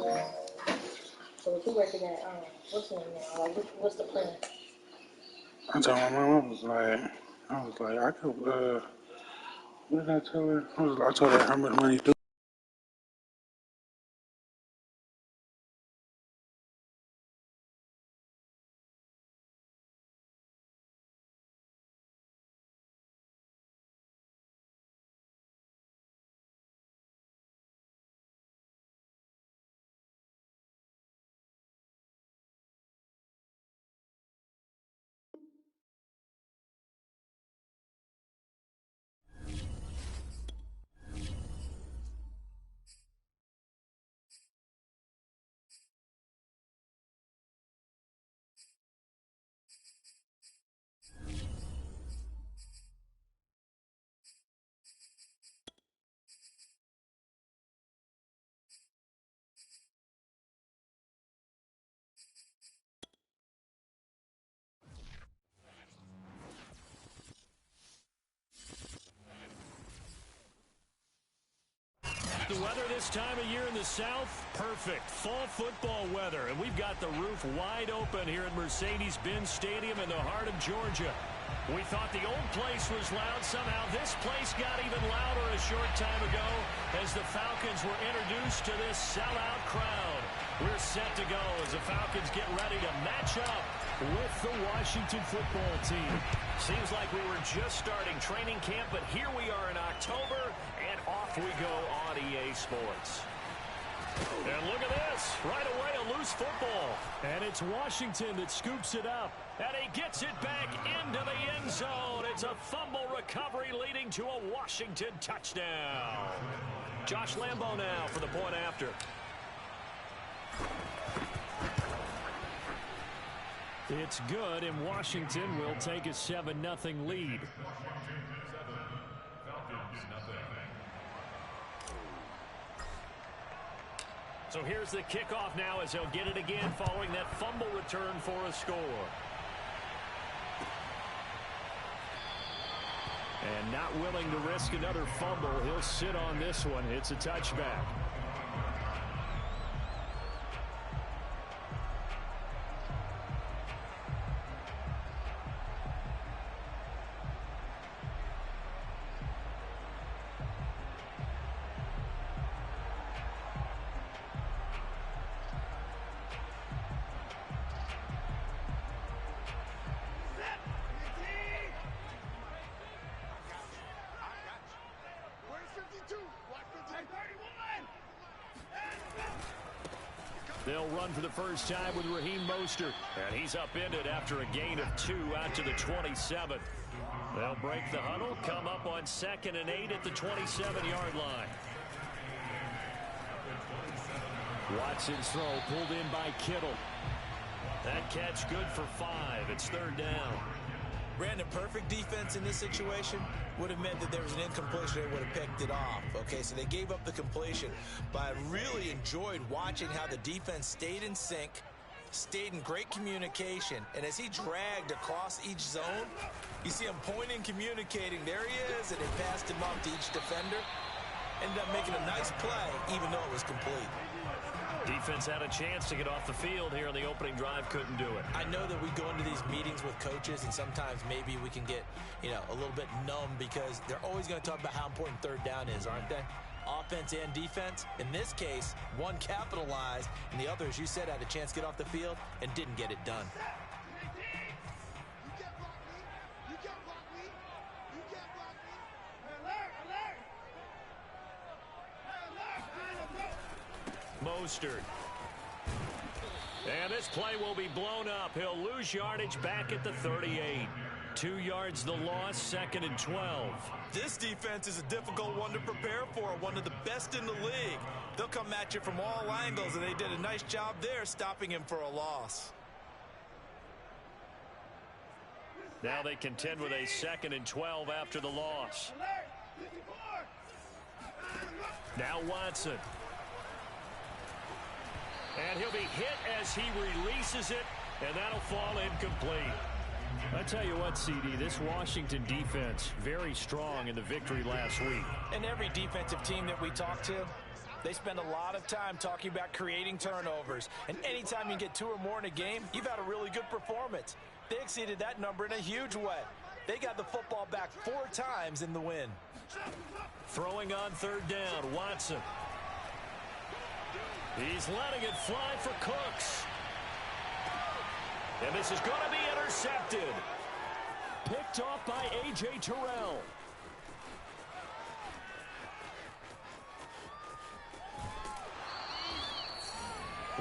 So what you working at? What's the name now? Like, what's the plan? I told my mom, I was like, I could, what did I tell her? I told her how much money do. The weather this time of year in the South, perfect. Fall football weather. And we've got the roof wide open here at Mercedes-Benz Stadium in the heart of Georgia. We thought the old place was loud. Somehow this place got even louder a short time ago as the Falcons were introduced to this sellout crowd. We're set to go as the Falcons get ready to match up with the Washington football team. Seems like we were just starting training camp, but here we are in October, and off we go on EA Sports. And look at this. Right away, a loose football. And it's Washington that scoops it up. And he gets it back into the end zone. It's a fumble recovery leading to a Washington touchdown. Josh Lambo now for the point after. It's good, and Washington will take a 7-0 lead. So here's the kickoff now as he'll get it again following that fumble return for a score. And not willing to risk another fumble, he'll sit on this one. It's a touchback. They'll run for the first time with Raheem Mostert. And he's upended after a gain of 2 out to the 27. They'll break the huddle, come up on 2nd and 8 at the 27-yard line. Watson's throw pulled in by Kittle. That catch good for 5. It's 3rd down. Brandon, perfect defense in this situation would have meant that there was an incompletion. They would have picked it off. Okay, so they gave up the completion. But I really enjoyed watching how the defense stayed in sync, stayed in great communication. And as he dragged across each zone, you see him pointing, communicating. There he is, and he passed him off to each defender. Ended up making a nice play, even though it was complete. Defense had a chance to get off the field here on the opening drive, couldn't do it. I know that we go into these meetings with coaches, and sometimes maybe we can get, a little bit numb because they're always going to talk about how important 3rd down is, aren't they? Offense and defense. In this case, one capitalized, and the other, as you said, had a chance to get off the field and didn't get it done. Mostert. And this play will be blown up. He'll lose yardage back at the 38. 2 yards the loss, 2nd and 12. This defense is a difficult one to prepare for, one of the best in the league. They'll come at you from all angles, and they did a nice job there stopping him for a loss. Now they contend with a 2nd and 12 after the loss. Now Watson. And he'll be hit as he releases it, and that'll fall incomplete. I tell you what, CD, this Washington defense, very strong in the victory last week. And every defensive team that we talk to, They spend a lot of time talking about creating turnovers. And anytime you get 2 or more in a game, you've had a really good performance. They exceeded that number in a huge way. They got the football back 4 times in the win. Throwing on 3rd down, Watson. He's letting it fly for Cooks. And this is going to be intercepted. Picked off by A.J. Terrell.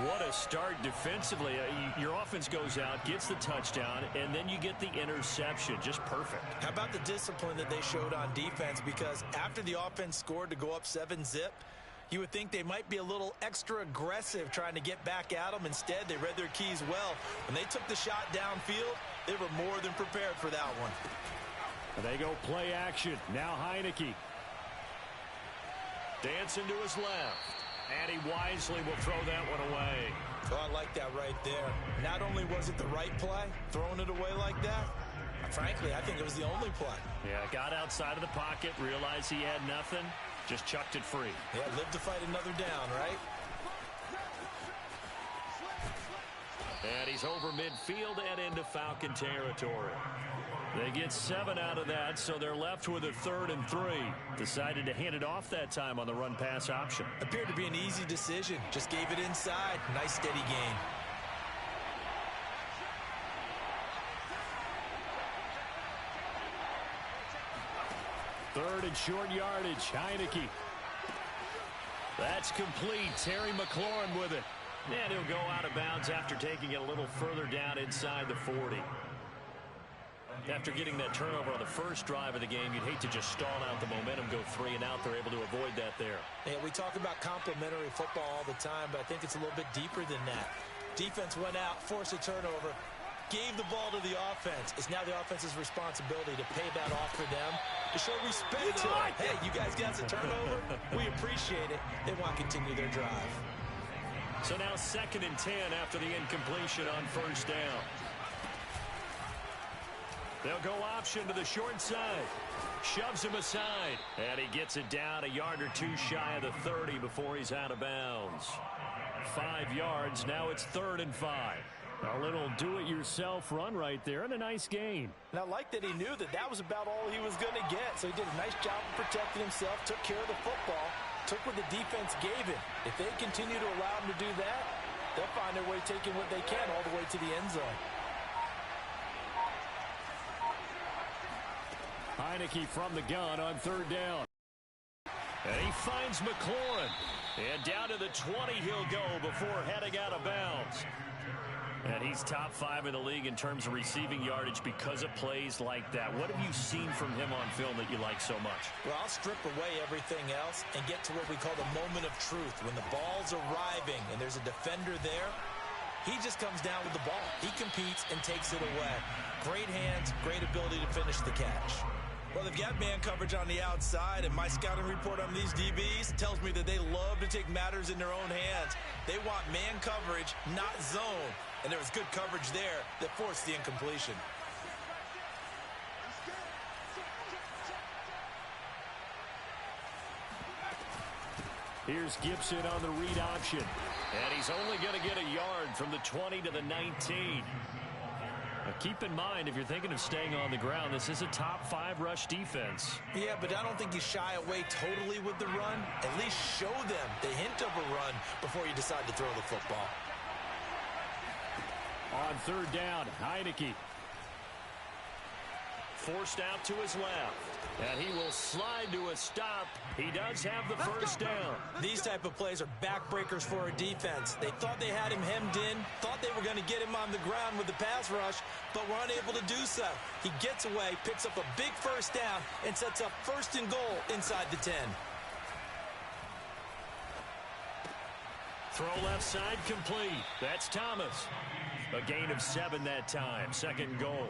What a start defensively. Your offense goes out, gets the touchdown, and then you get the interception. Just perfect. How about the discipline that they showed on defense? Because after the offense scored to go up 7-zip, you would think they might be a little extra aggressive trying to get back at them. Instead, they read their keys well. When they took the shot downfield, they were more than prepared for that one. And they go play action. Now Heineke. Dancing to his left. And he wisely will throw that one away. Oh, I like that right there. Not only was it the right play, throwing it away like that, frankly, I think it was the only play. Yeah, got outside of the pocket, realized he had nothing, just chucked it free. Yeah, live to fight another down, right? And he's over midfield and into Falcon territory. They get 7 out of that, so they're left with a 3rd and 3. Decided to hand it off that time on the run-pass option. Appeared to be an easy decision. Just gave it inside. Nice, steady gain. Third and short yardage. Heineke. That's complete. Terry McLaurin with it. And he'll go out of bounds after taking it a little further down inside the 40. After getting that turnover on the first drive of the game, you'd hate to just stall out the momentum, go 3 and out. They're able to avoid that there. Yeah, we talk about complementary football all the time, but I think it's a little bit deeper than that. Defense went out, forced a turnover, gave the ball to the offense. It's now the offense's responsibility to pay that off for them, to show respect to them. Hey, you guys got a turnover? We appreciate it. They want to continue their drive. So now 2nd and 10 after the incompletion on 1st down. They'll go option to the short side. Shoves him aside. And he gets it down a yard or 2 shy of the 30 before he's out of bounds. 5 yards. Now it's 3rd and 5. A little do-it-yourself run right there and a nice gain. And I like that he knew that that was about all he was going to get. So he did a nice job of protecting himself, took care of the football, took what the defense gave him. If they continue to allow him to do that, they'll find their way taking what they can all the way to the end zone. Heineke from the gun on 3rd down. And he finds McLaurin. And down to the 20 he'll go before heading out of bounds. And he's top 5 in the league in terms of receiving yardage because of plays like that. What have you seen from him on film that you like so much? Well, I'll strip away everything else and get to what we call the moment of truth. When the ball's arriving and there's a defender there, he just comes down with the ball. He competes and takes it away. Great hands, great ability to finish the catch. Well, they've got man coverage on the outside, and my scouting report on these DBs tells me that they love to take matters in their own hands. They want man coverage, not zone. And there was good coverage there that forced the incompletion. Here's Gibson on the read option. And he's only going to get a yard from the 20 to the 19. Now keep in mind, if you're thinking of staying on the ground, this is a top 5 rush defense. Yeah, but I don't think you shy away totally with the run. At least show them the hint of a run before you decide to throw the football. On 3rd down, Heineke. Forced out to his left. And he will slide to a stop. He does have the first down. These type of plays are backbreakers for a defense. They thought they had him hemmed in, thought they were going to get him on the ground with the pass rush, but were unable to do so. He gets away, picks up a big first down, and sets up 1st and goal inside the 10. Throw left side complete. That's Thomas. A gain of 7 that time. 2nd goal.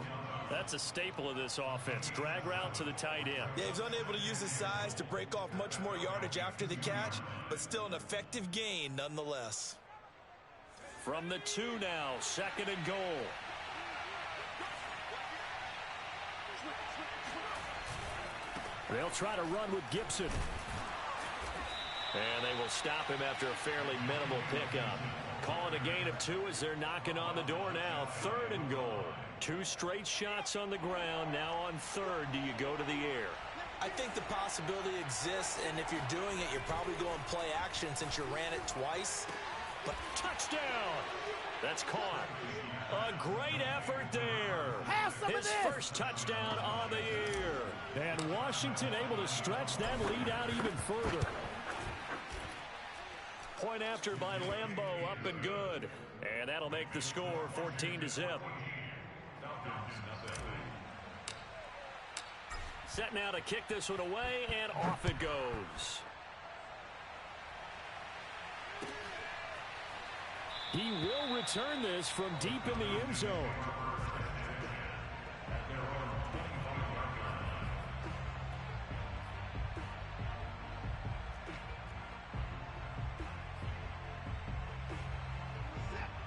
That's a staple of this offense. Drag route to the tight end. Yeah, he's unable to use his size to break off much more yardage after the catch, but still an effective gain nonetheless. From the 2 now, 2nd and goal. They'll try to run with Gibson. And they will stop him after a fairly minimal pickup. Calling a gain of 2 as they're knocking on the door now. 3rd and goal. 2 straight shots on the ground. Now on 3rd, do you go to the air? I think the possibility exists, and if you're doing it, you're probably going play action since you ran it twice. But touchdown! That's caught. A great effort there. His first touchdown on the year. And Washington able to stretch that lead out even further. Point after by Lambeau, up and good. And that'll make the score 14-0. Set now to kick this one away, and off it goes. He will return this from deep in the end zone.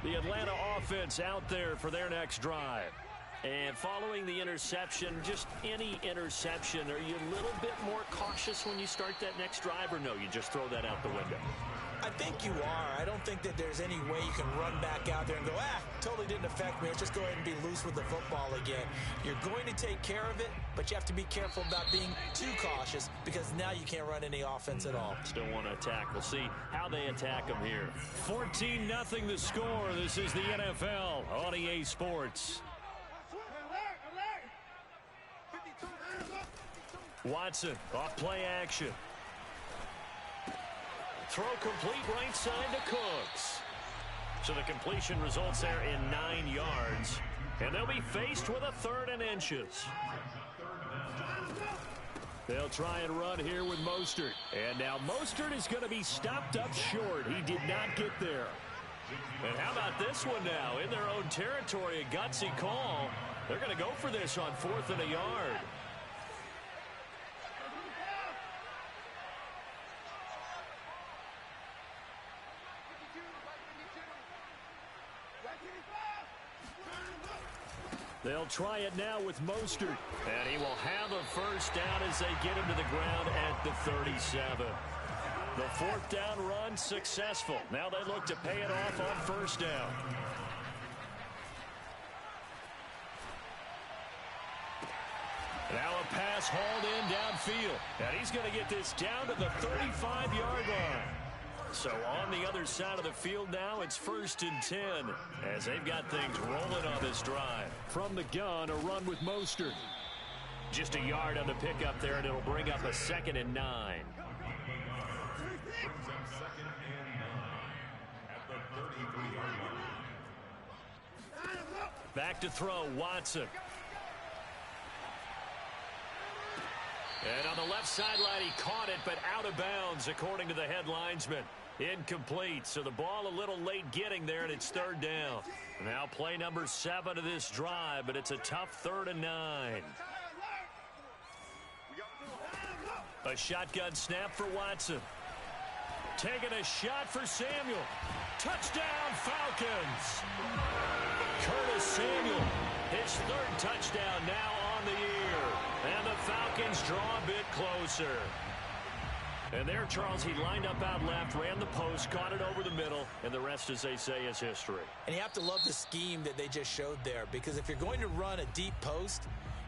The Atlanta offense out there for their next drive. And following the interception, just any interception, are you a little bit more cautious when you start that next drive, or no, you just throw that out the window? I think you are. I don't think that there's any way you can run back out there and go, totally didn't affect me. Let's just go ahead and be loose with the football again. You're going to take care of it, but you have to be careful about being too cautious because now you can't run any offense at all. Still want to attack. We'll see how they attack them here. 14-0 the score. This is the NFL on EA Sports. Watson off play action. Throw complete right side to Cooks. So the completion results there in 9 yards. And they'll be faced with a 3rd and inches. They'll try and run here with Mostert. And now Mostert is going to be stopped up short. He did not get there. And how about this one now? In their own territory, a gutsy call. They're going to go for this on 4th and a yard. They'll try it now with Mostert. And he will have a first down as they get him to the ground at the 37. The 4th down run successful. Now they look to pay it off on 1st down. Now a pass hauled in downfield. And he's going to get this down to the 35-yard line. So on the other side of the field now, it's 1st and 10 as they've got things rolling on this drive. From the gun, a run with Mostert. Just a yard on the pickup there, and it'll bring up a 2nd and 9. Back to throw, Watson. And on the left sideline, he caught it, but out of bounds, according to the head linesman. Incomplete, so the ball a little late getting there, and it's 3rd down. Now play number 7 of this drive, but it's a tough 3rd and 9. A shotgun snap for Watson. Taking a shot for Samuel. Touchdown, Falcons! Curtis Samuel, his 3rd touchdown now on the year. And the Falcons draw a bit closer. And there, Charles, he lined up out left, ran the post, caught it over the middle, and the rest, as they say, is history. And you have to love the scheme that they just showed there, because if you're going to run a deep post,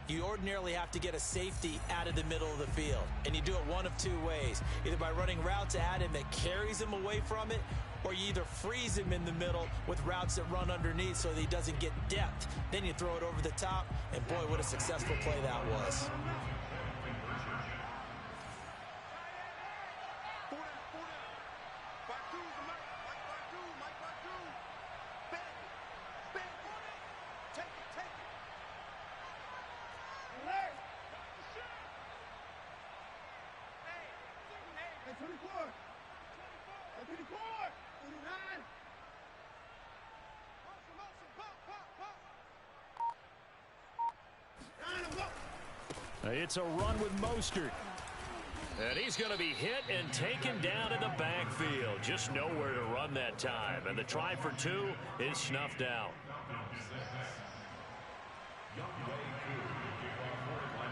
you ordinarily have to get a safety out of the middle of the field. And you do it one of 2 ways, either by running routes at him that carries him away from it, or you either freeze him in the middle with routes that run underneath so that he doesn't get depth. Then you throw it over the top, and boy, what a successful play that was. It's a run with Mostert. And he's going to be hit and taken down in the backfield. Just nowhere to run that time. And the try for 2 is snuffed out.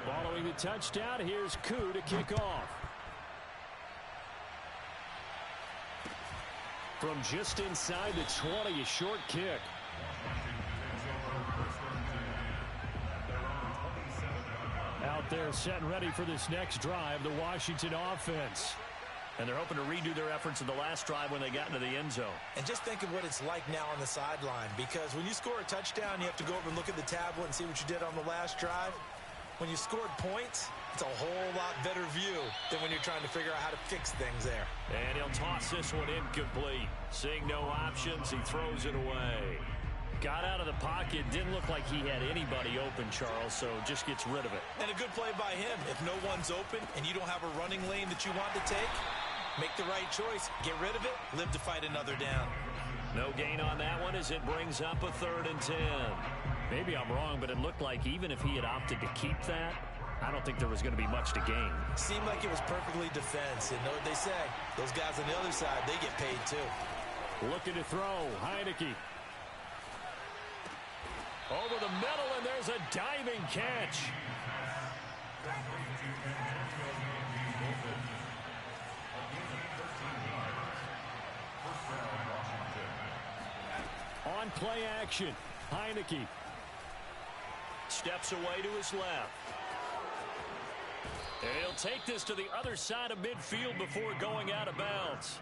Following the touchdown, here's Koo to kick off. From just inside the 20, a short kick. Out there set and ready for this next drive, the Washington offense. And they're hoping to redo their efforts in the last drive when they got into the end zone. And just think of what it's like now on the sideline, because when you score a touchdown, you have to go over and look at the tablet and see what you did on the last drive. When you scored points, it's a whole lot better view than when you're trying to figure out how to fix things there. And he'll toss this one incomplete. Seeing no options, he throws it away. Got out of the pocket, didn't look like he had anybody open, Charles, so just gets rid of it. And a good play by him. If no one's open and you don't have a running lane that you want to take, make the right choice. Get rid of it. Live to fight another down. No gain on that one as it brings up a 3rd and 10. Maybe I'm wrong, but it looked like even if he had opted to keep that, I don't think there was going to be much to gain. Seemed like it was perfectly defense. And know what they say? Those guys on the other side, they get paid too. Looking to throw. Heineke. Over the middle, and there's a diving catch. On play action, Heineke steps away to his left. And he'll take this to the other side of midfield before going out of bounds.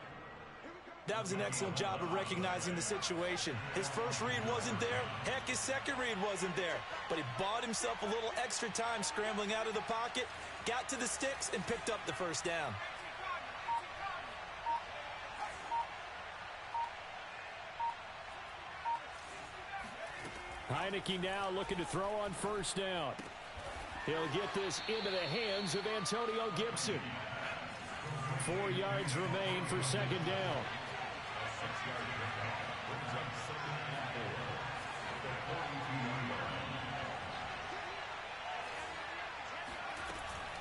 That was an excellent job of recognizing the situation. His first read wasn't there. Heck, his second read wasn't there. But he bought himself a little extra time scrambling out of the pocket, got to the sticks, and picked up the first down. Heineke now looking to throw on 1st down. He'll get this into the hands of Antonio Gibson. 4 yards remain for 2nd down.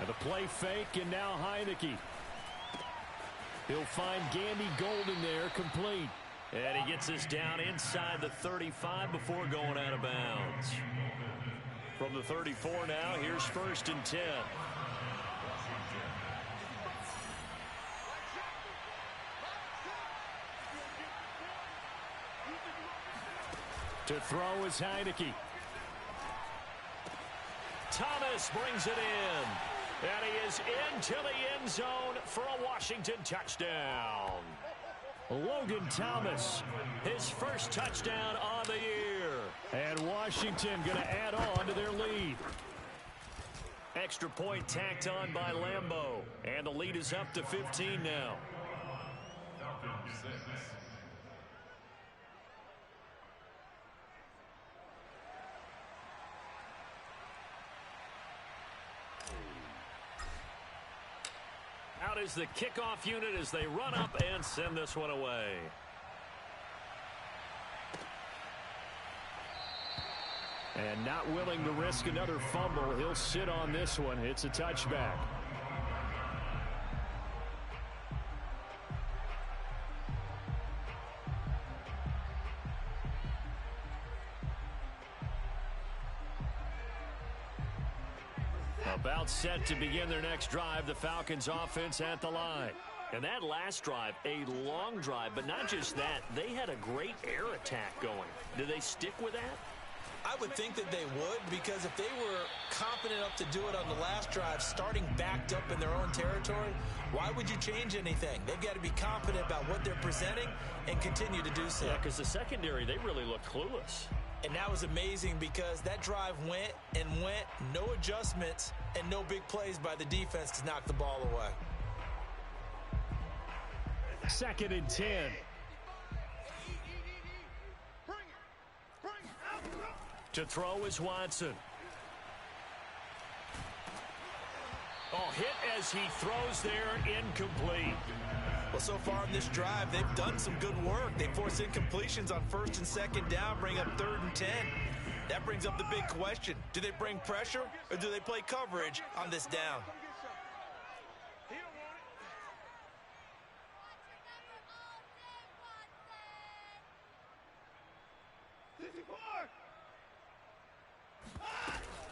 And the play fake, and now Heineke. He'll find Gandy Golden there, complete. And he gets this down inside the 35 before going out of bounds. From the 34 now, here's 1st and 10. To throw is Heineke. Thomas brings it in. And he is into the end zone for a Washington touchdown. Logan Thomas, his first touchdown on the year. And Washington going to add on to their lead. Extra point tacked on by Lambeau. And the lead is up to 15 now. Out is the kickoff unit as they run up and send this one away. And not willing to risk another fumble, he'll sit on this one. It's a touchback. About set to begin their next drive, the Falcons offense at the line. And that last drive, a long drive, but not just that, they had a great air attack going. Do they stick with that? I would think that they would, because if they were confident enough to do it on the last drive, starting backed up in their own territory, why would you change anything? They've got to be confident about what they're presenting and continue to do so. Yeah, because the secondary, they really look clueless. And that was amazing because that drive went and went, no adjustments, and no big plays by the defense to knock the ball away. 2nd and 10. To throw is Watson. Oh, hit as he throws there, incomplete. Well, so far on this drive, they've done some good work. They force incompletions on 1st and 2nd down, bring up 3rd and 10. That brings up the big question. Do they bring pressure or do they play coverage on this down?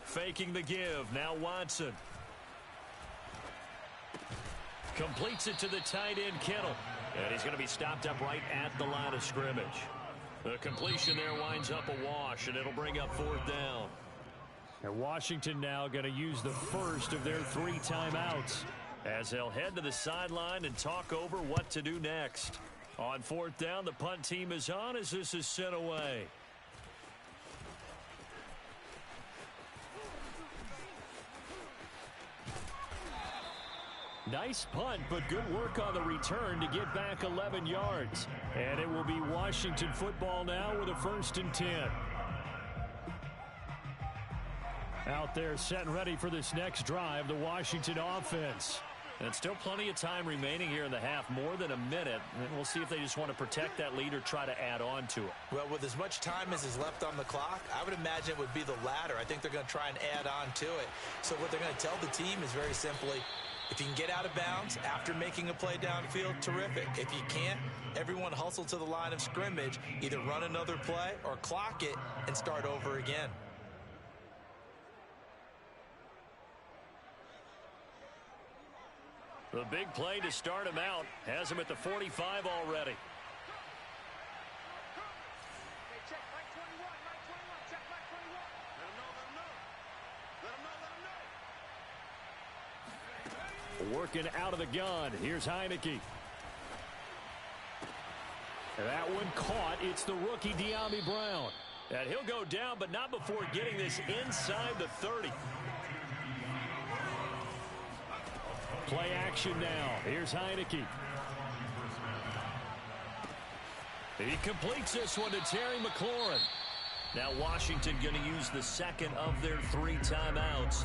Faking the give. Now Watson. Completes it to the tight end, Kittle. And he's going to be stopped up right at the line of scrimmage. The completion there winds up a wash, and it'll bring up 4th down. And Washington now going to use the first of their 3 timeouts as they'll head to the sideline and talk over what to do next. On 4th down, the punt team is on as this is sent away. Nice punt, but good work on the return to get back 11 yards. And it will be Washington football now with a 1st and 10. Out there set and ready for this next drive, the Washington offense. And still plenty of time remaining here in the half, more than a minute. And we'll see if they just want to protect that lead or try to add on to it. Well, with as much time as is left on the clock, I would imagine it would be the latter. I think they're going to try and add on to it. So what they're going to tell the team is very simply, if you can get out of bounds after making a play downfield, terrific. If you can't, everyone hustle to the line of scrimmage, either run another play or clock it and start over again. The big play to start him out has him at the 45 already. Working out of the gun. Here's Heineke. That one caught. It's the rookie De'Ami Brown. And he'll go down, but not before getting this inside the 30. Play action now. Here's Heineke. He completes this one to Terry McLaurin. Now Washington going to use the second of their 3 timeouts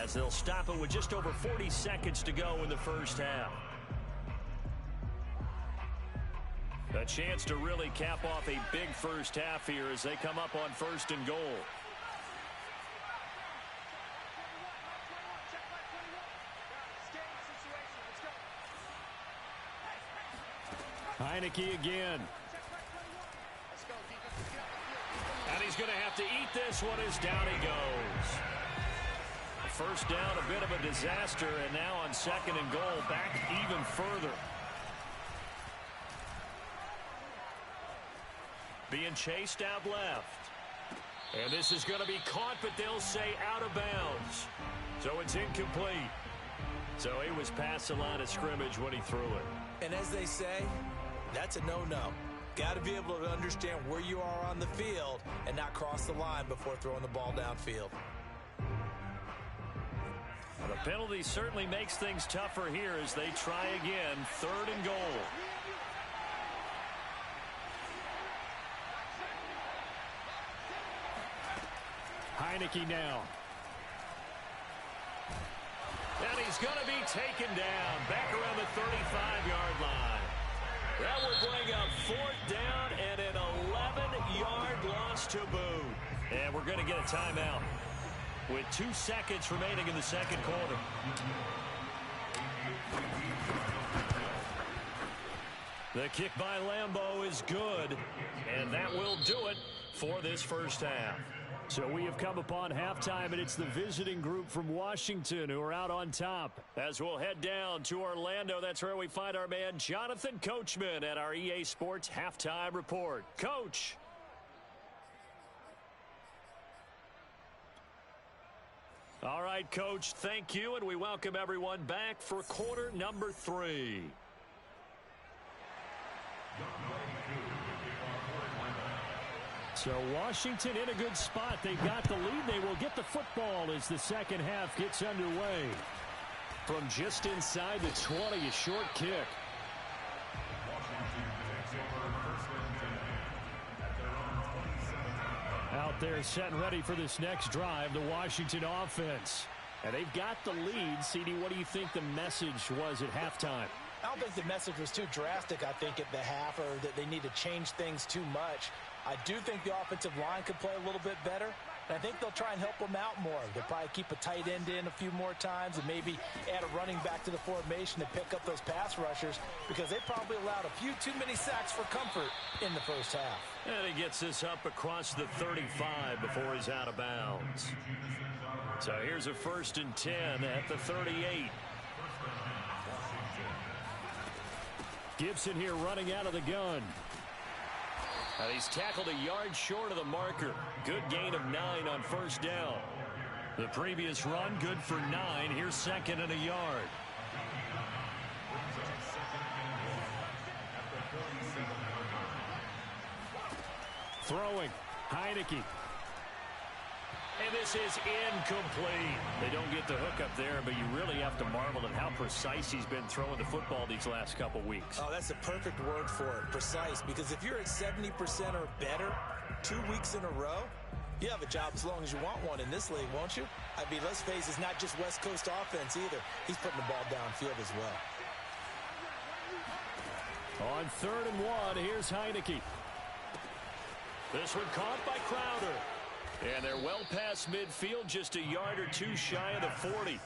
as they'll stop it with just over 40 seconds to go in the first half. A chance to really cap off a big first half here as they come up on 1st and goal. Heineke again. And he's going to have to eat this one as down he goes. First down, a bit of a disaster, and now on 2nd and goal, back even further. Being chased out left. And this is going to be caught, but they'll say out of bounds. So it's incomplete. So he was past the line of scrimmage when he threw it. And as they say, that's a no-no. Got to be able to understand where you are on the field and not cross the line before throwing the ball downfield. Well, the penalty certainly makes things tougher here as they try again. 3rd and goal. Heineke now. And he's going to be taken down back around the 35-yard line. That will bring up 4th down and an 11-yard loss to boot. And we're going to get a timeout with 2 seconds remaining in the 2nd quarter. The kick by Lambeau is good, and that will do it for this first half. So we have come upon halftime, and it's the visiting group from Washington who are out on top. As we'll head down to Orlando, that's where we find our man Jonathan Coachman at our EA Sports Halftime Report. Coach. All right, Coach, thank you, and we welcome everyone back for quarter number 3. So Washington in a good spot. They've got the lead. They will get the football as the second half gets underway. From just inside the 20, a short kick. Out there set and ready for this next drive, the Washington offense. And they've got the lead. CD, what do you think the message was at halftime? I don't think the message was too drastic, I think, at the half, or that they need to change things too much. I do think the offensive line could play a little bit better, and I think they'll try and help them out more. They'll probably keep a tight end in a few more times and maybe add a running back to the formation to pick up those pass rushers, because they probably allowed a few too many sacks for comfort in the first half. And he gets this up across the 35 before he's out of bounds. So here's a 1st and 10 at the 38. Gibson here running out of the gun. And he's tackled a yard short of the marker. Good gain of 9 on first down. The previous run, good for 9. Here's second and a yard. Throwing. Heineke. And this is incomplete. They don't get the hook up there, but you really have to marvel at how precise he's been throwing the football these last couple weeks. Oh, that's the perfect word for it, precise. Because if you're at 70% or better 2 weeks in a row, you have a job as long as you want one in this league, won't you? I mean, let's face it, it's not just West Coast offense either. He's putting the ball downfield as well. On 3rd and 1, here's Heineke. This one caught by Crowder. And they're well past midfield, just a yard or two shy of the 40.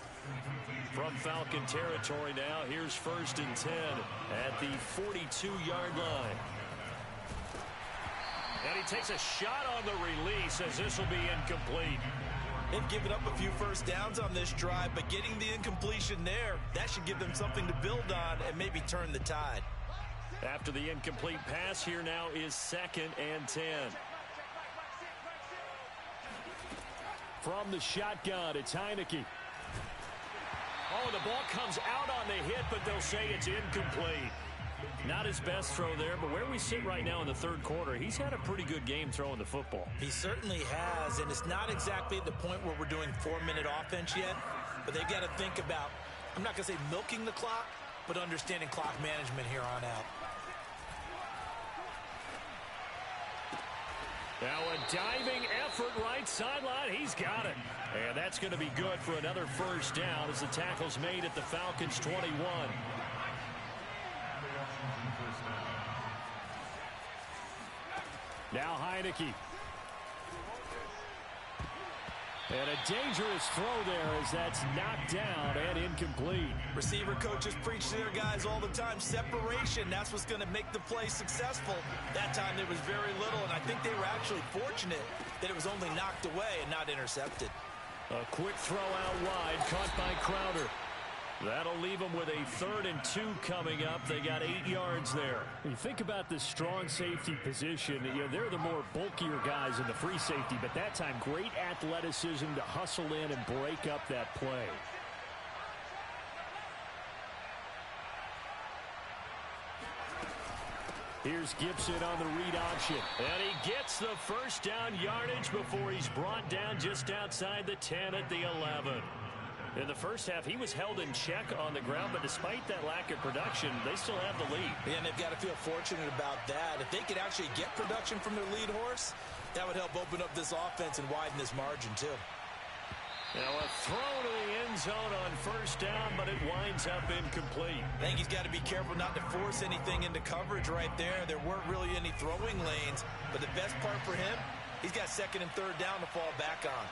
From Falcon territory now, here's 1st and 10 at the 42-yard line. And he takes a shot on the release as this will be incomplete. They've given up a few first downs on this drive, but getting the incompletion there, that should give them something to build on and maybe turn the tide. After the incomplete pass, here now is 2nd and 10. From the shotgun, it's Heineke. Oh, the ball comes out on the hit, but they'll say it's incomplete. Not his best throw there, but where we sit right now in the 3rd quarter, he's had a pretty good game throwing the football. He certainly has, and it's not exactly at the point where we're doing 4-minute offense yet, but they've got to think about, I'm not going to say milking the clock, but understanding clock management here on out. Now a diving effort right sideline. He's got it. And that's going to be good for another first down as the tackle's made at the Falcons' 21. Now Heineke. And a dangerous throw there as that's knocked down and incomplete. Receiver coaches preach to their guys all the time. Separation, that's what's going to make the play successful. That time there was very little, and I think they were actually fortunate that it was only knocked away and not intercepted. A quick throw out wide, caught by Crowder. That'll leave them with a 3rd and 2 coming up. They got 8 yards there. When you think about the strong safety position, you know, they're the more bulkier guys in the free safety, but that time great athleticism to hustle in and break up that play. Here's Gibson on the read option. And he gets the first down yardage before he's brought down just outside the 10 at the 11. In the first half, he was held in check on the ground, but despite that lack of production, they still have the lead. And they've got to feel fortunate about that. If they could actually get production from their lead horse, that would help open up this offense and widen this margin, too. Now a throw to the end zone on first down, but it winds up incomplete. I think he's got to be careful not to force anything into coverage right there. There weren't really any throwing lanes, but the best part for him, he's got 2nd and 3rd down to fall back on.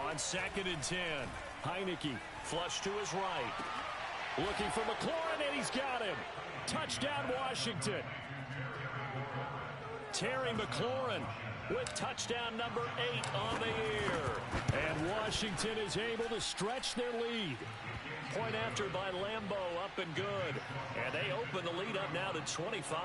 On 2nd and 10, Heineke flush to his right. Looking for McLaurin, and he's got him. Touchdown, Washington. Terry McLaurin with touchdown number 8 on the year. And Washington is able to stretch their lead. Point after by Lambeau, up and good. And they open the lead up now to 25.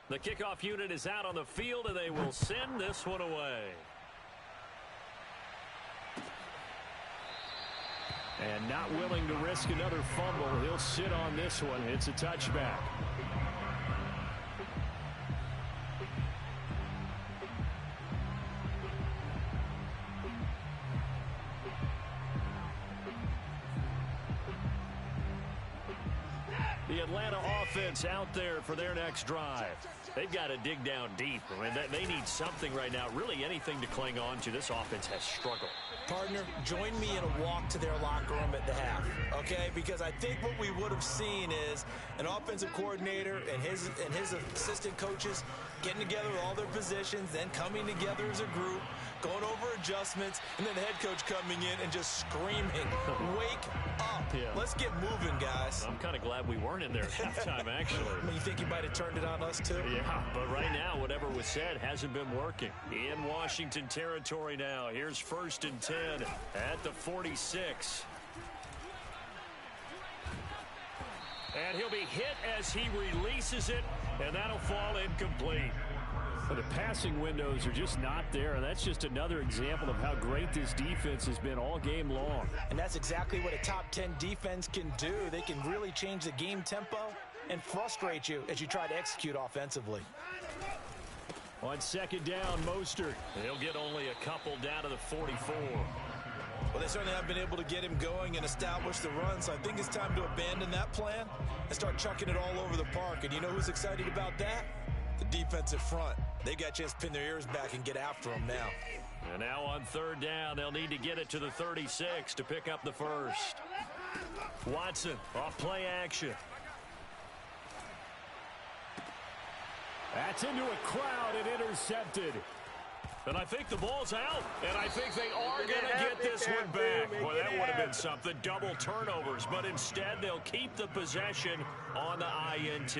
The kickoff unit is out on the field, and they will send this one away. And not willing to risk another fumble, he'll sit on this one. It's a touchback. The Atlanta offense out there for their next drive. They've got to dig down deep. I mean, they need something right now, really anything to cling on to. This offense has struggled. Partner, join me in a walk to their locker room at the half, okay? Because I think what we would have seen is an offensive coordinator and his assistant coaches getting together with all their positions, then coming together as a group, going over adjustments, and then the head coach coming in and just screaming, "Wake up. Yeah. Let's get moving, guys." I'm kind of glad we weren't in there at halftime, actually. You think you might have turned it on us, too? Yeah, but right now, whatever was said hasn't been working. In Washington territory now, here's 1st and 10 at the 46. And he'll be hit as he releases it, and that'll fall incomplete. The passing windows are just not there, and that's just another example of how great this defense has been all game long. And that's exactly what a top 10 defense can do. They can really change the game tempo and frustrate you as you try to execute offensively. On 2nd down, Mostert. He'll get only a couple down to the 44. Well, they certainly haven't been able to get him going and establish the run, so I think it's time to abandon that plan and start chucking it all over the park. And you know who's excited about that? The defensive front. They got a chance to pin their ears back and get after him now. And now on 3rd down, they'll need to get it to the 36 to pick up the first. Watson off play action. That's into a crowd and intercepted. And I think the ball's out. And I think they are going to get this one back. Boy, that would have been something. Double turnovers. But instead, they'll keep the possession on the INT.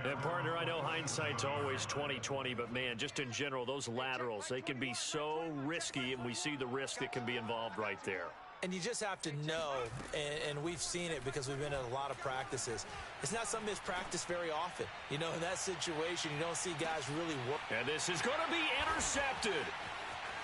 And, partner, I know hindsight's always 20/20. But, man, just in general, those laterals, they can be so risky. And we see the risk that can be involved right there. And you just have to know, and we've seen it because we've been in a lot of practices. It's not something that's practiced very often. You know, in that situation, you don't see guys really work. And this is going to be intercepted.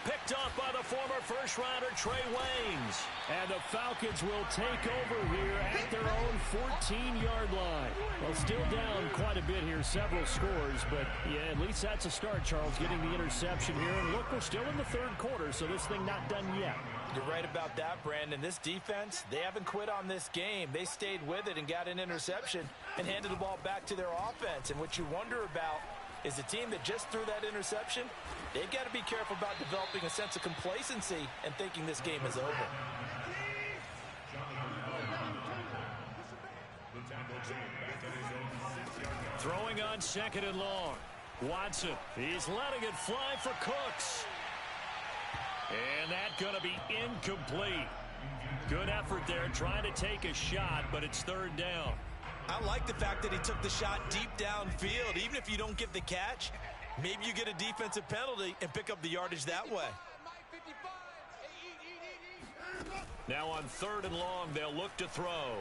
Picked up by the former first-rounder Trey Waynes. And the Falcons will take over here at their own 14-yard line. Well, still down quite a bit here, several scores. But, yeah, at least that's a start, Charles, getting the interception here. And, look, we're still in the 3rd quarter, so this thing not done yet. You're right about that, Brandon. This defense, they haven't quit on this game. They stayed with it and got an interception and handed the ball back to their offense. And what you wonder about is the team that just threw that interception, they've got to be careful about developing a sense of complacency and thinking this game is over. Throwing on 2nd and long. Watson, he's letting it fly for Cooks. And that's going to be incomplete. Good effort there trying to take a shot, but it's 3rd down. I like the fact that he took the shot deep downfield. Even if you don't get the catch, maybe you get a defensive penalty and pick up the yardage that way. Now on 3rd and long, they'll look to throw.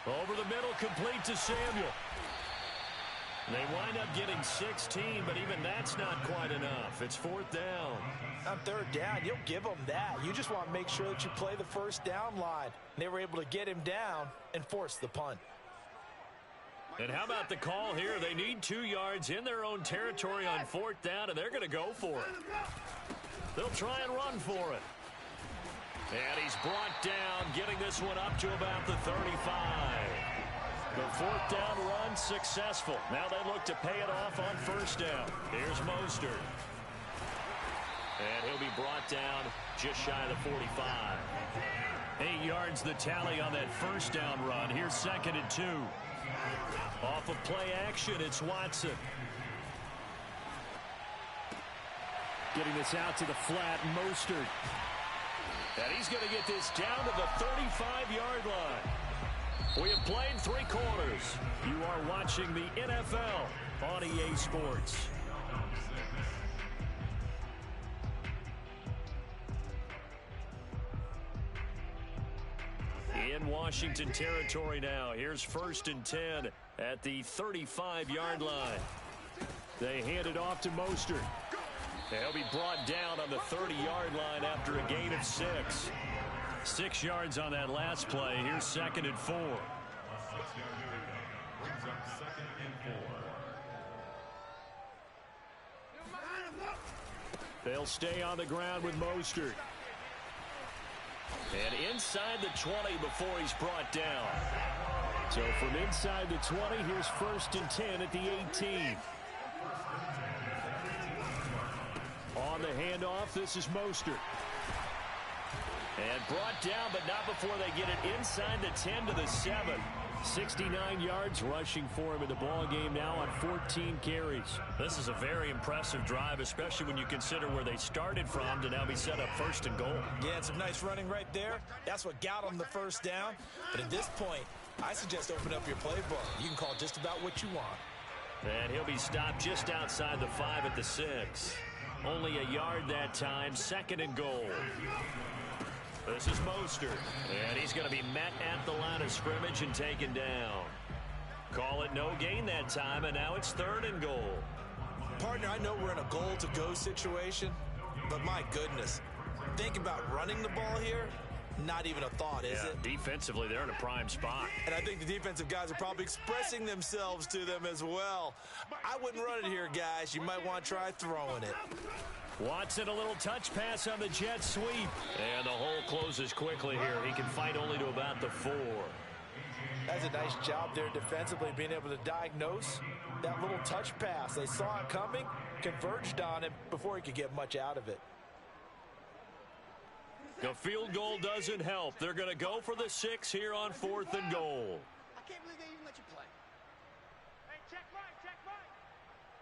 Over the middle, complete to Samuel. They wind up getting 16, but even that's not quite enough. It's 4th down. On 3rd down, you'll give them that. You just want to make sure that you play the 1st down line. They were able to get him down and force the punt. And how about the call here? They need 2 yards in their own territory on 4th down, and they're going to go for it. They'll try and run for it. And he's brought down, getting this one up to about the 35. The 4th down run successful. Now they look to pay it off on 1st down. Here's Mostert. And he'll be brought down just shy of the 45. 8 yards the tally on that 1st down run. Here's 2nd and 2. Off of play action, it's Watson. Getting this out to the flat, Mostert. And he's going to get this down to the 35-yard line. We have played 3 quarters. You are watching the NFL on EA Sports. In Washington territory now. Here's 1st and 10 at the 35-yard line. They hand it off to Mostert. He'll be brought down on the 30-yard line after a gain of 6. 6 yards on that last play. Here's 2nd and 4. They'll stay on the ground with Mostert. And inside the 20 before he's brought down. So from inside the 20, here's 1st and 10 at the 18. On On the handoff, this is Mostert. And brought down, but not before they get it inside the 10 to the 7. 69 yards rushing for him in the ball game now on 14 carries. This is a very impressive drive, especially when you consider where they started from to now be set up 1st and goal. Yeah, and some nice running right there. That's what got them the first down. But at this point, I suggest open up your playbook. You can call just about what you want. And he'll be stopped just outside the 5 at the 6. Only a yard that time, 2nd and goal. This is Mostert, and he's going to be met at the line of scrimmage and taken down. Call it no gain that time, and now it's 3rd and goal. Partner, I know we're in a goal-to-go situation, but my goodness, think about running the ball here. Not even a thought, is it? Defensively, they're in a prime spot. And I think the defensive guys are probably expressing themselves to them as well. I wouldn't run it here, guys. You might want to try throwing it. Watson, a little touch pass on the jet sweep. And the hole closes quickly here. He can fight only to about the 4. That's a nice job there defensively, being able to diagnose that little touch pass. They saw it coming, converged on it before he could get much out of it. The field goal doesn't help. They're going to go for the 6 here on 4th and goal. I can't believe they even let you play. Hey, check Mike, check Mike.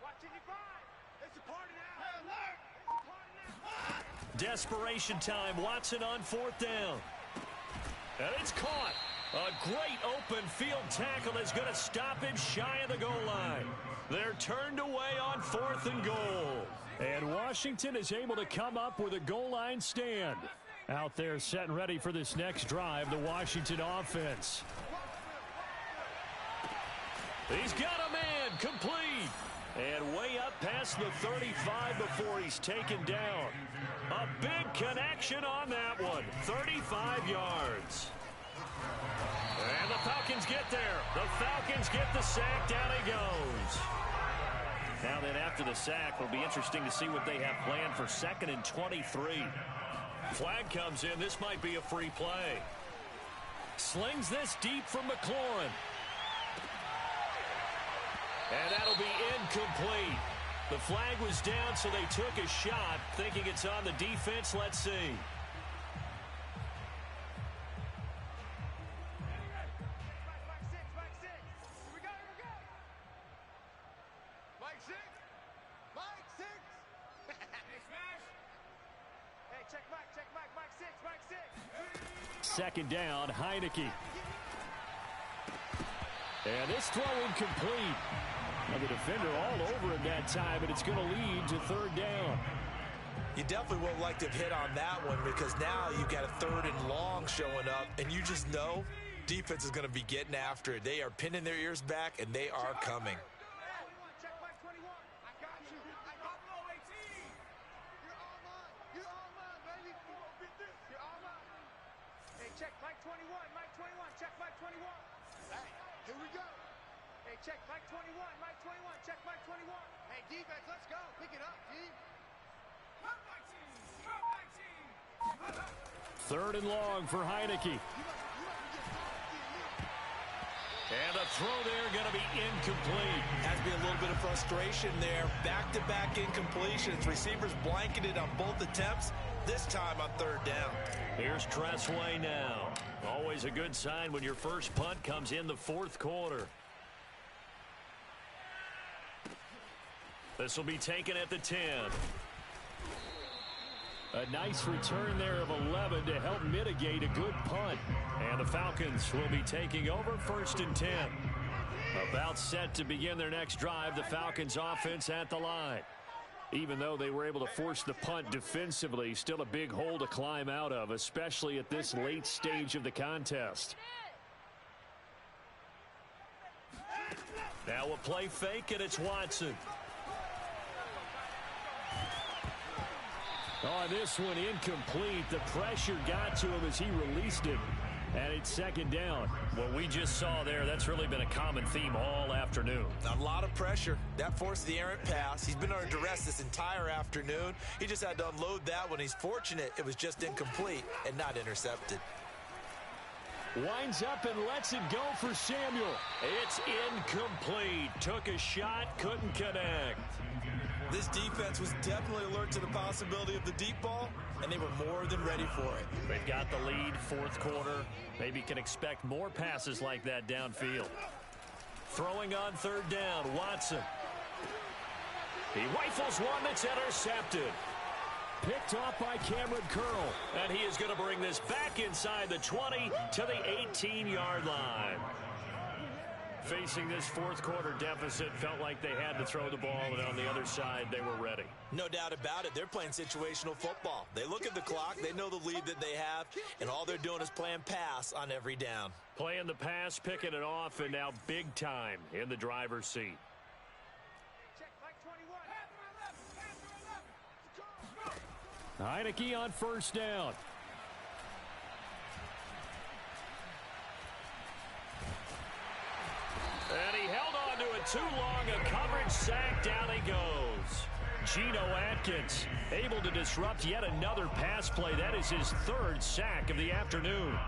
Watching you five. It's a party now. Hey, alert. It's a party now. Desperation time. Watson on 4th down. And it's caught. A great open field tackle is going to stop him shy of the goal line. They're turned away on 4th and goal. And Washington is able to come up with a goal line stand. Out there set and ready for this next drive, the Washington offense. He's got a man, complete. And way up past the 35 before he's taken down. A big connection on that one, 35 yards. And the Falcons get there. The Falcons get the sack. Down he goes. Now then, after the sack, it'll be interesting to see what they have planned for 2nd and 23. Flag comes in. This might be a free play. Slings this deep from McLaurin. And that'll be incomplete. The flag was down, so they took a shot, thinking it's on the defense. Let's see. Second down, Heineke. And this throw incomplete. Now the defender all over him that time, and it's going to lead to 3rd down. You definitely won't like to hit on that one because now you've got a 3rd and long showing up, and you just know defense is going to be getting after it. They are pinning their ears back, and they are coming. Check Mike 21, Mike 21, check Mike 21. Hey, here we go. Hey, check Mike 21, Mike 21, check Mike 21. Hey, defense, let's go. Pick it up, team. Come, my team. Come, my team. 3rd and long for Heineke. And the throw there going to be incomplete. Has to be a little bit of frustration there. Back-to-back incompletions. Receivers blanketed on both attempts. This time on 3rd down. Here's Tressway now. Always a good sign when your first punt comes in the 4th quarter. This will be taken at the 10. A nice return there of 11 to help mitigate a good punt. And the Falcons will be taking over 1st and 10. About set to begin their next drive, the Falcons offense at the line. Even though they were able to force the punt defensively, still a big hole to climb out of, especially at this late stage of the contest. Now a play fake, and it's Watson. On this one, incomplete. The pressure got to him as he released it. And it's 2nd down. What we just saw there, that's really been a common theme all afternoon. A lot of pressure. That forced the errant pass. He's been under duress this entire afternoon. He just had to unload that one. He's fortunate it was just incomplete and not intercepted. Winds up and lets it go for Samuel. It's incomplete. Took a shot, couldn't connect. This defense was definitely alert to the possibility of the deep ball, and they were more than ready for it. They've got the lead, fourth quarter. Maybe can expect more passes like that downfield. Throwing on third down, Watson. He rifles one that's intercepted. Picked off by Cameron Curl. And he is going to bring this back inside the 20 to the 18-yard line. Facing this fourth quarter deficit, felt like they had to throw the ball, and on the other side, they were ready. No doubt about it. They're playing situational football. They look at the clock, they know the lead that they have, and all they're doing is playing pass on every down. Playing the pass, picking it off, and now big time in the driver's seat. Check Mike 21. Heineke on first down. And he held on to it too long. A coverage sack. Down he goes. Geno Atkins able to disrupt yet another pass play. That is his third sack of the afternoon.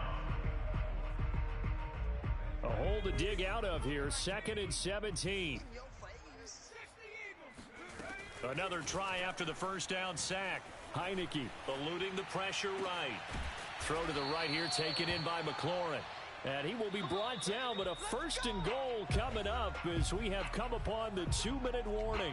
A hole to dig out of here. 2nd and 17. Another try after the first down sack. Heineke eluding the pressure right. Throw to the right here, taken in by McLaurin. And he will be brought down, but a 1st and goal coming up as we have come upon the 2-minute warning.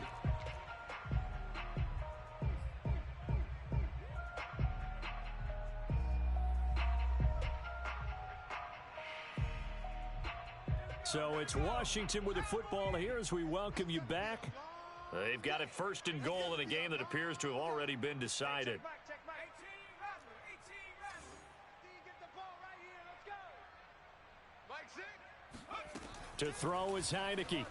So it's Washington with the football here as we welcome you back. They've got it 1st and goal in a game that appears to have already been decided. Check Mike. 18 get the ball right here. Let's go. Mike 6. To throw is Heineke.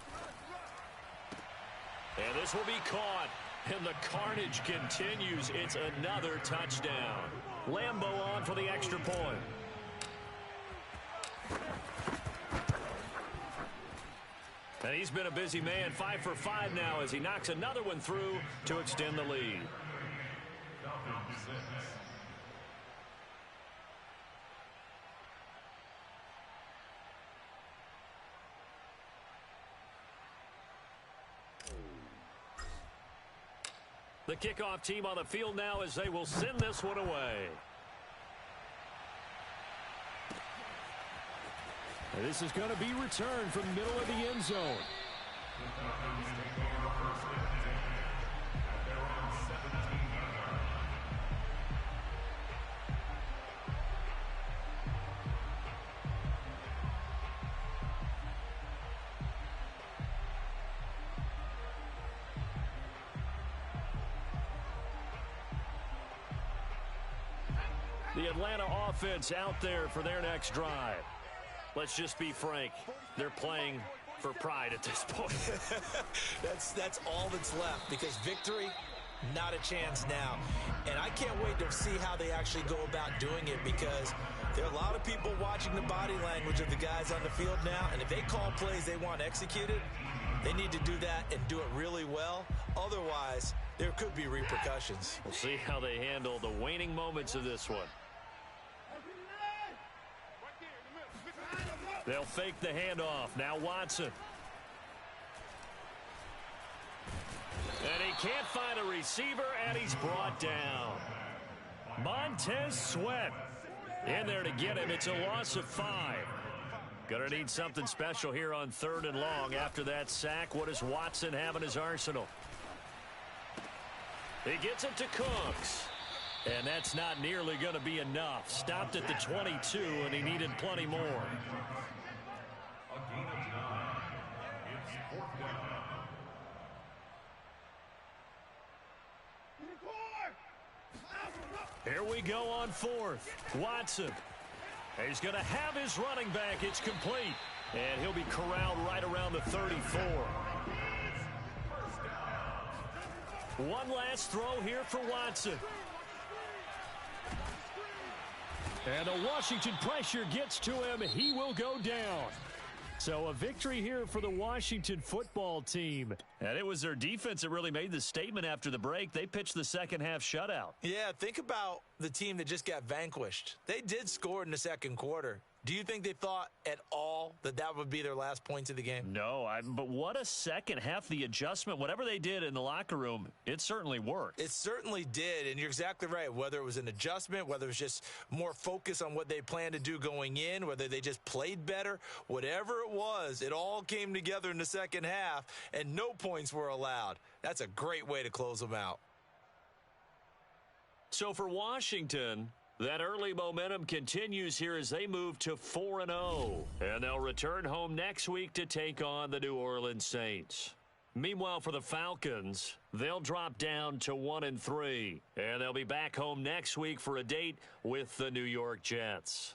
And this will be caught. And the carnage continues. It's another touchdown. Lambeau on for the extra point. And he's been a busy man, 5 for 5 now as he knocks another one through to extend the lead. The kickoff team on the field now as they will send this one away. And this is going to be returned from the middle of the end zone. The Atlanta offense out there for their next drive. Let's just be frank. They're playing for pride at this point. That's all that's left because victory, not a chance now. And I can't wait to see how they actually go about doing it because there are a lot of people watching the body language of the guys on the field now. And if they call plays they want executed, they need to do that and do it really well. Otherwise, there could be repercussions. We'll see how they handle the waning moments of this one. They'll fake the handoff. Now Watson. And he can't find a receiver, and he's brought down. Montez Sweat in there to get him. It's a loss of 5. Gonna need something special here on 3rd and long. After that sack, what does Watson have in his arsenal? He gets it to Cooks. And that's not nearly going to be enough. Stopped at the 22, and he needed plenty more. Here we go on 4th. Watson. He's going to have his running back. It's complete. And he'll be corralled right around the 34. One last throw here for Watson. And the Washington pressure gets to him. He will go down. So a victory here for the Washington football team. And it was their defense that really made the statement after the break. They pitched the second half shutout. Yeah, think about the team that just got vanquished. They did score in the second quarter, Do you think they thought at all that that would be their last points of the game? No, but what a second half. The adjustment, whatever they did in the locker room, it certainly worked. It certainly did, and you're exactly right. Whether it was an adjustment, whether it was just more focus on what they planned to do going in, whether they just played better, whatever it was, it all came together in the second half, and no points were allowed. That's a great way to close them out. So for Washington, that early momentum continues here as they move to 4-0. And they'll return home next week to take on the New Orleans Saints. Meanwhile, for the Falcons, they'll drop down to 1-3. And they'll be back home next week for a date with the New York Jets.